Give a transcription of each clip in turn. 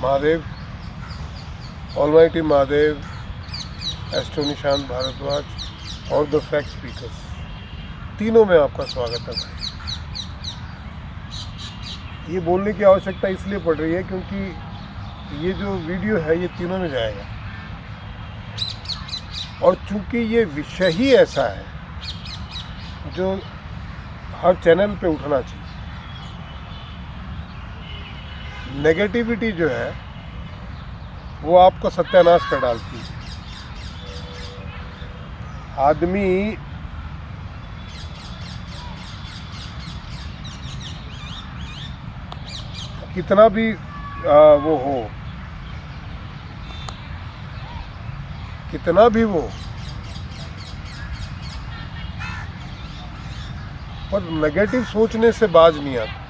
Mahadev, almighty Mahadev, astro Nishant Bhardwaj और the fact speakers, तीनों में आपका स्वागत है। ये बोलने की आवश्यकता इसलिए पड़ रही है क्योंकि ये जो वीडियो है ये तीनों में जाएगा, और चूंकि ये विषय ही ऐसा है जो हर चैनल पे उठना चाहिए। नेगेटिविटी जो है वो आपका सत्यानाश कर डालती है। आदमी कितना भी वो हो, कितना भी वो, पर नेगेटिव सोचने से बाज नहीं आता।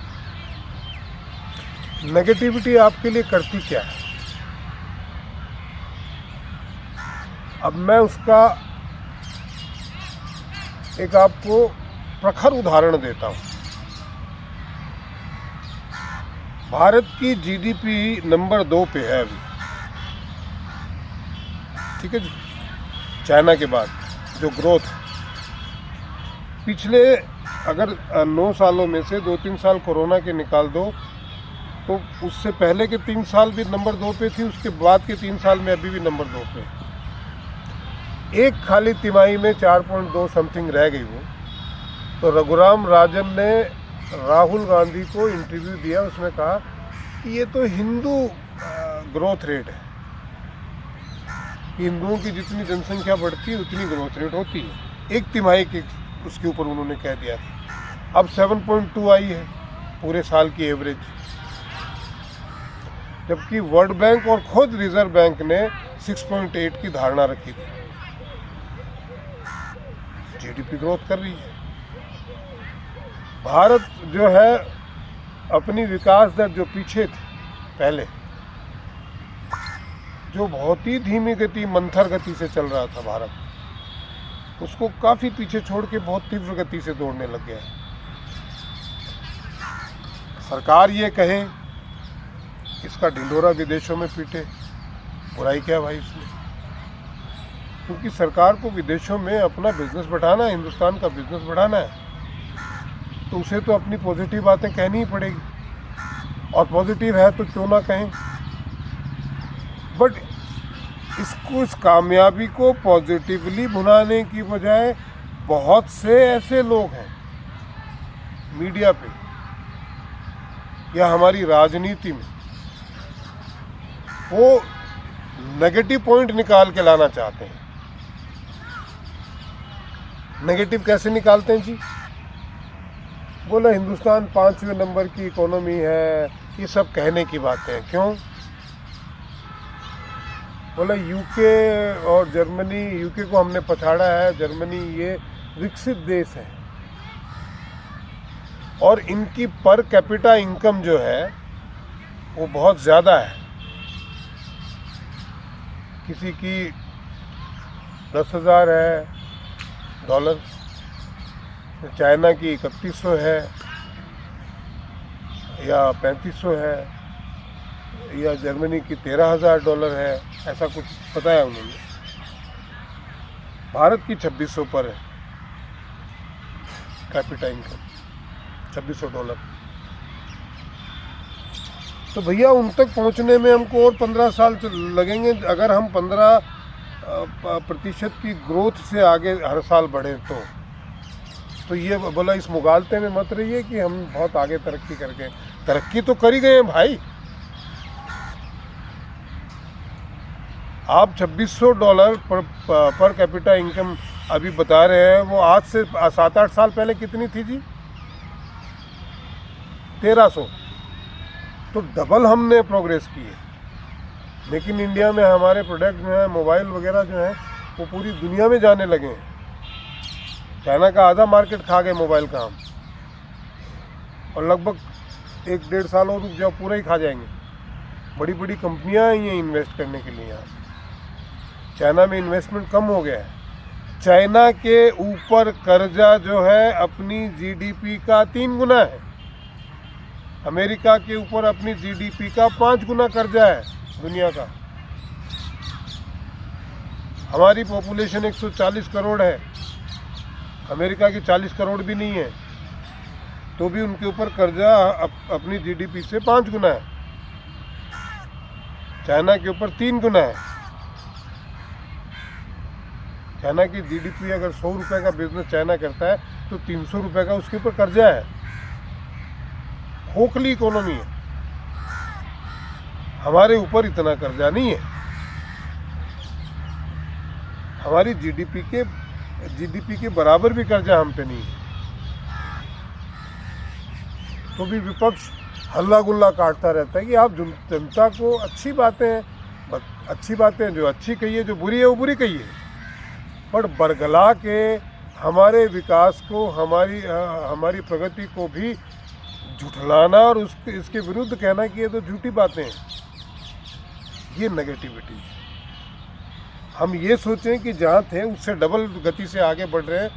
नेगेटिविटी आपके लिए करती क्या है? अब मैं उसका एक आपको प्रखर उदाहरण देता हूं। भारत की जीडीपी नंबर 2 पे है अभी, ठीक है जी, चाइना के बाद जो ग्रोथ है। पिछले अगर 9 सालों में से 2-3 साल कोरोना के निकाल दो तो उससे पहले के 3 साल भी नंबर 2 पे थी, उसके बाद के 3 साल में अभी भी नंबर 2 पे है। एक खाली तिमाही में 4.2 समथिंग रह गई वो। तो रघुराम राजन ने राहुल गांधी को इंटरव्यू दिया, उसमें कहा कि ये तो हिंदू ग्रोथ रेट है, हिंदुओं की जितनी जनसंख्या बढ़ती है उतनी ग्रोथ रेट होती है। एक तिमाही के उसके ऊपर उन्होंने कह दिया था। अब 7.2 आई है पूरे साल की एवरेज, जबकि वर्ल्ड बैंक और खुद रिजर्व बैंक ने 6.8 की धारणा रखी थी। जीडीपी ग्रोथ कर रही है। भारत जो है अपनी विकास दर जो पीछे थी पहले, जो बहुत ही धीमी गति, मंथर गति से चल रहा था भारत, उसको काफ़ी पीछे छोड़ के बहुत तीव्र गति से दौड़ने लग गया है। सरकार ये कहे, इसका ढिंढोरा विदेशों में पीटे, बुराई क्या भाई इसमें? क्योंकि सरकार को विदेशों में अपना बिजनेस बढ़ाना है, हिंदुस्तान का बिजनेस बढ़ाना है, तो उसे तो अपनी पॉजिटिव बातें कहनी ही पड़ेगी। और पॉजिटिव है तो क्यों ना कहें, बट इस कामयाबी को पॉजिटिवली भुनाने की बजाय बहुत से ऐसे लोग हैं मीडिया पे या हमारी राजनीति में, वो नेगेटिव पॉइंट निकाल के लाना चाहते हैं। नेगेटिव कैसे निकालते हैं जी? बोला हिंदुस्तान 5वें नंबर की इकोनॉमी है, ये सब कहने की बातें हैं। क्यों? बोला यूके और जर्मनी, यूके को हमने पछाड़ा है, जर्मनी ये विकसित देश है और इनकी पर कैपिटा इनकम जो है वो बहुत ज़्यादा है। किसी की 10,000 है डॉलर, चाइना की 3100 है या 3500 है, या जर्मनी की 13,000 डॉलर है, ऐसा कुछ बताया उन्होंने। भारत की 2600 पर है कैपिटा इनकम, 2600 डॉलर। तो भैया उन तक पहुंचने में हमको और 15 साल लगेंगे। अगर हम 15% की ग्रोथ से आगे हर साल बढ़े तो ये बोला इस मुगालते में मत रहिए कि हम बहुत आगे तरक्की करके, तरक्की तो कर ही गए हैं भाई। आप 2600 डॉलर पर कैपिटा इनकम अभी बता रहे हैं, वो आज से 7-8 साल पहले कितनी थी जी? 1300। तो डबल हमने प्रोग्रेस की है। लेकिन इंडिया में हमारे प्रोडक्ट जो हैं, मोबाइल वगैरह जो हैं, वो पूरी दुनिया में जाने लगे हैं। चाइना का आधा मार्केट खा गए मोबाइल का हम, और लगभग 1-1.5 साल और रुक जाओ पूरा ही खा जाएंगे। बड़ी बड़ी कंपनियां आई हैं इन्वेस्ट करने के लिए यहाँ। चाइना में इन्वेस्टमेंट कम हो गया है। चाइना के ऊपर कर्जा जो है अपनी जीडीपी का 3 गुना है। अमेरिका के ऊपर अपनी जीडीपी का 5 गुना कर्जा है दुनिया का। हमारी पॉपुलेशन 140 करोड़ है, अमेरिका की 40 करोड़ भी नहीं है, तो भी उनके ऊपर कर्जा अपनी जीडीपी से 5 गुना है। चाइना के ऊपर 3 गुना है। चाइना की जीडीपी अगर 100 रुपये का बिजनेस चाइना करता है तो 300 रुपये का उसके ऊपर कर्जा है। खोखली इकोनॉमी है, हमारे ऊपर इतना कर्जा नहीं है। हमारी जीडीपी के बराबर भी कर्जा हम पे नहीं है, तो भी विपक्ष हल्ला गुल्ला काटता रहता है कि आप जनता को अच्छी बातें जो अच्छी कहिए, जो बुरी है वो बुरी कहिए, पर बरगला के हमारे विकास को, हमारी प्रगति को भी झुठलाना और इसके विरुद्ध कहना कि ये तो झूठी बातें हैं, ये नेगेटिविटी है। हम ये सोचें कि जहाँ थे उससे डबल गति से आगे बढ़ रहे हैं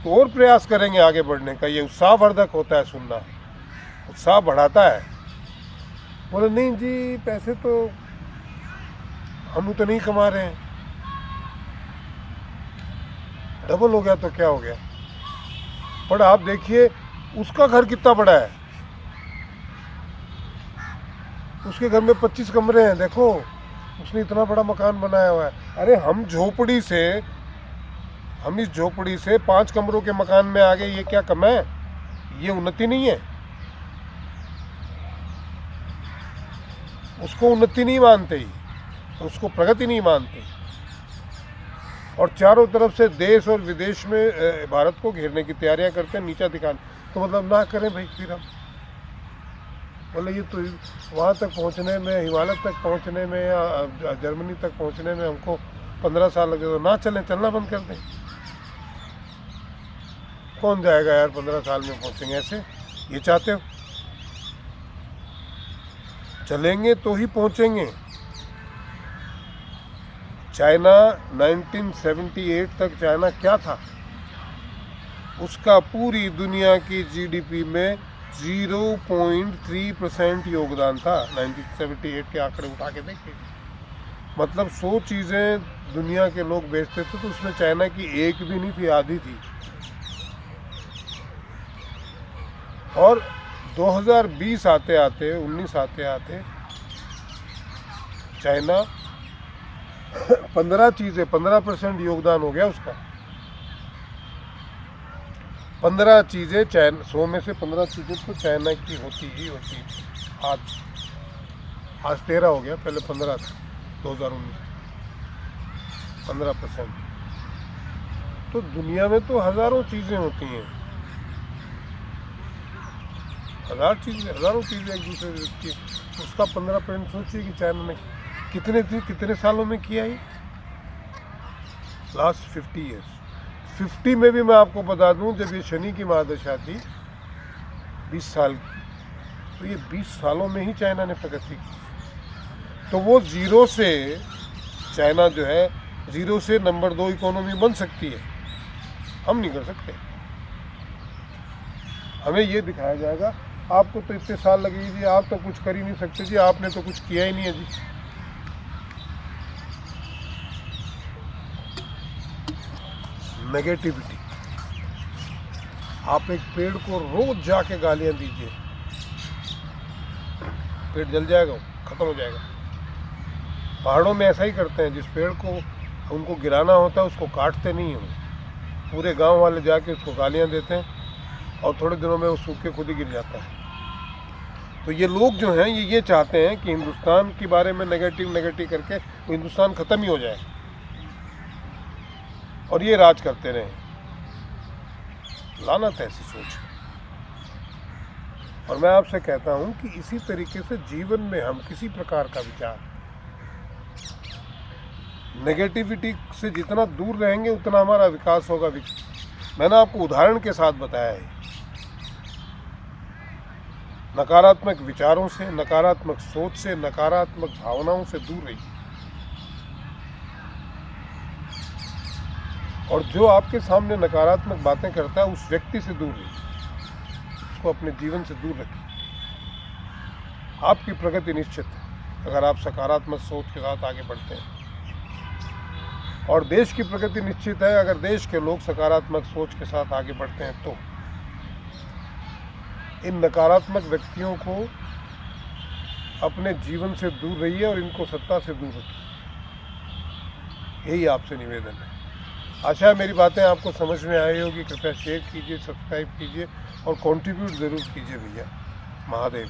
तो और प्रयास करेंगे आगे बढ़ने का। ये उत्साहवर्धक होता है सुनना, उत्साह बढ़ाता है। बोले नहीं जी पैसे तो हम तो नहीं कमा रहे हैं, डबल हो गया तो क्या हो गया। पर आप देखिए उसका घर कितना बड़ा है, उसके घर में 25 कमरे हैं, देखो उसने इतना बड़ा मकान बनाया हुआ है। अरे हम इस झोपड़ी से 5 कमरों के मकान में आ गए, ये क्या कम है? ये उन्नति नहीं है। उसको उन्नति नहीं मानते ही, उसको प्रगति नहीं मानते, और चारों तरफ से देश और विदेश में भारत को घेरने की तैयारियां करते हैं, नीचा दिखाने। तो मतलब ना करें भाई, फिर हम बोले ये तो वहाँ तक पहुँचने में, हिमालय तक पहुँचने में या जर्मनी तक पहुँचने में हमको 15 साल लगे, तो ना चलें, चलना बंद कर दें। कौन जाएगा यार 15 साल में पहुँचेंगे ऐसे? ये चाहते हो? चलेंगे तो ही पहुँचेंगे। चाइना 1978 तक चाइना क्या था? उसका पूरी दुनिया की जीडीपी में 0.3% योगदान था। 1978 के आंकड़े उठा के देखिए। मतलब 100 चीज़ें दुनिया के लोग बेचते थे तो उसमें चाइना की एक भी नहीं थी, आधी थी। और 2020 आते आते 19 आते आते चाइना 15% योगदान हो गया उसका। 15 चीज़ें चाइना, 100 में से 15 चीज़ें तो चाइना की होती ही होती थी। आज 13 हो गया, पहले 15 था 2019। 15%। तो दुनिया में तो हज़ारों चीज़ें होती हैं, हज़ारों चीज़ें एक दूसरे की। उसका 15% सोचिए कि चाइना ने कितने सालों में किया ही? Last 50 years. 50 में भी मैं आपको बता दूं, जब ये शनि की महादशा थी 20 साल की, तो ये 20 सालों में ही चाइना ने प्रगति की। तो वो जीरो से, चाइना जो है जीरो से नंबर 2 इकोनॉमी बन सकती है, हम नहीं कर सकते। हमें ये दिखाया जाएगा आपको तो इतने साल लगेगी जी, आप तो कुछ कर ही नहीं सकते जी, आपने तो कुछ किया ही नहीं है जी। नेगेटिविटी। आप एक पेड़ को रोज जाके गालियां दीजिए, पेड़ जल जाएगा, खत्म हो जाएगा। पहाड़ों में ऐसा ही करते हैं, जिस पेड़ को उनको गिराना होता है उसको काटते नहीं हैं, पूरे गांव वाले जाके उसको गालियां देते हैं और थोड़े दिनों में वो सूख के खुद ही गिर जाता है। तो ये लोग जो हैं ये चाहते हैं कि हिंदुस्तान के बारे में नेगेटिव करके वो हिंदुस्तान ख़त्म ही हो जाए और ये राज करते रहें। लानत है ऐसी सोच। और मैं आपसे कहता हूं कि इसी तरीके से जीवन में हम किसी प्रकार का विचार, नेगेटिविटी से जितना दूर रहेंगे उतना हमारा विकास होगा। मैंने आपको उदाहरण के साथ बताया है। नकारात्मक विचारों से, नकारात्मक सोच से, नकारात्मक भावनाओं से दूर रहिए। और जो आपके सामने नकारात्मक बातें करता है उस व्यक्ति से दूर रहिए, उसको अपने जीवन से दूर रखिए। आपकी प्रगति निश्चित है अगर आप सकारात्मक सोच के साथ आगे बढ़ते हैं, और देश की प्रगति निश्चित है अगर देश के लोग सकारात्मक सोच के साथ आगे बढ़ते हैं। तो इन नकारात्मक व्यक्तियों को अपने जीवन से दूर रहिए और इनको सत्ता से दूर रखिए, यही आपसे निवेदन है। आशा है मेरी बातें आपको समझ में आई होगी। कृपया शेयर कीजिए, सब्सक्राइब कीजिए और कंट्रीब्यूट ज़रूर कीजिए भैया। महादेव।